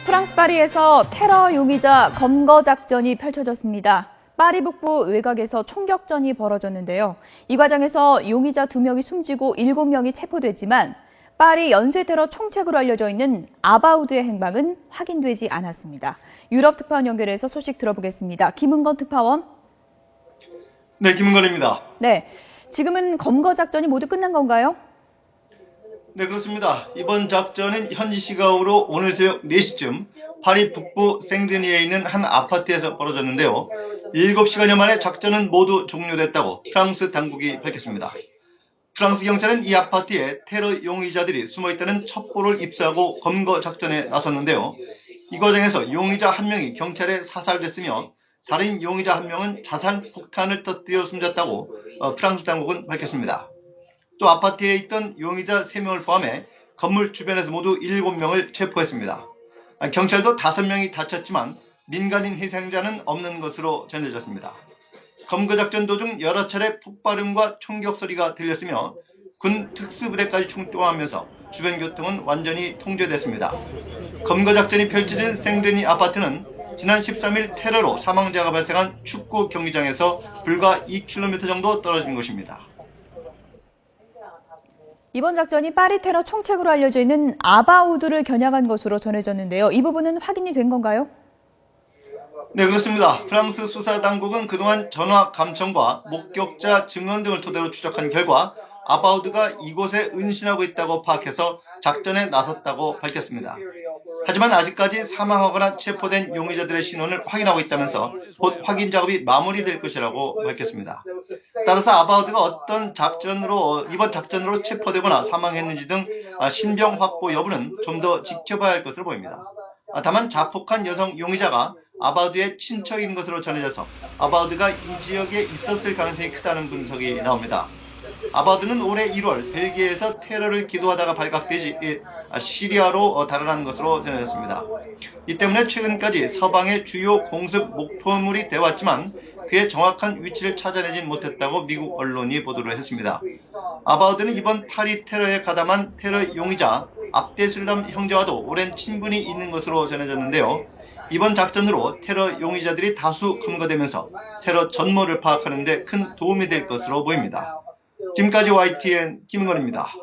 프랑스 파리에서 테러 용의자 검거 작전이 펼쳐졌습니다. 파리 북부 외곽에서 총격전이 벌어졌는데요. 이 과정에서 용의자 2명이 숨지고 7명이 체포됐지만 파리 연쇄 테러 총책으로 알려져 있는 아바우드의 행방은 확인되지 않았습니다. 유럽 특파원 연결해서 소식 들어보겠습니다. 김은건 특파원. 네, 김은건입니다. 네, 지금은 검거 작전이 모두 끝난 건가요? 네, 그렇습니다. 이번 작전은 현지 시각으로 오늘 새벽 4시쯤 파리 북부 생드니에 있는 한 아파트에서 벌어졌는데요. 7시간여 만에 작전은 모두 종료됐다고 프랑스 당국이 밝혔습니다. 프랑스 경찰은 이 아파트에 테러 용의자들이 숨어있다는 첩보를 입수하고 검거 작전에 나섰는데요. 이 과정에서 용의자 1명이 경찰에 사살됐으며 다른 용의자 1명은 자살 폭탄을 터뜨려 숨졌다고 프랑스 당국은 밝혔습니다. 또 아파트에 있던 용의자 3명을 포함해 건물 주변에서 모두 7명을 체포했습니다. 경찰도 5명이 다쳤지만 민간인 희생자는 없는 것으로 전해졌습니다. 검거작전 도중 여러 차례 폭발음과 총격 소리가 들렸으며 군 특수부대까지 출동하면서 주변 교통은 완전히 통제됐습니다. 검거작전이 펼쳐진 생드니 아파트는 지난 13일 테러로 사망자가 발생한 축구 경기장에서 불과 2km 정도 떨어진 곳입니다. 이번 작전이 파리 테러 총책으로 알려져 있는 아바우드를 겨냥한 것으로 전해졌는데요. 이 부분은 확인이 된 건가요? 네, 그렇습니다. 프랑스 수사당국은 그동안 전화 감청과 목격자 증언 등을 토대로 추적한 결과 아바우드가 이곳에 은신하고 있다고 파악해서 작전에 나섰다고 밝혔습니다. 하지만 아직까지 사망하거나 체포된 용의자들의 신원을 확인하고 있다면서 곧 확인 작업이 마무리될 것이라고 밝혔습니다. 따라서 아바우드가 어떤 이번 작전으로 체포되거나 사망했는지 등 신병 확보 여부는 좀 더 지켜봐야 할 것으로 보입니다. 다만 자폭한 여성 용의자가 아바우드의 친척인 것으로 전해져서 아바우드가 이 지역에 있었을 가능성이 크다는 분석이 나옵니다. 아바우드는 올해 1월 벨기에에서 테러를 기도하다가 발각되지 시리아로 달아난 것으로 전해졌습니다. 이 때문에 최근까지 서방의 주요 공습 목표물이 되어왔지만 그의 정확한 위치를 찾아내지 못했다고 미국 언론이 보도를 했습니다. 아바우드는 이번 파리 테러에 가담한 테러 용의자 압데슬람 형제와도 오랜 친분이 있는 것으로 전해졌는데요. 이번 작전으로 테러 용의자들이 다수 검거되면서 테러 전모를 파악하는 데 큰 도움이 될 것으로 보입니다. 지금까지 YTN 김은건입니다.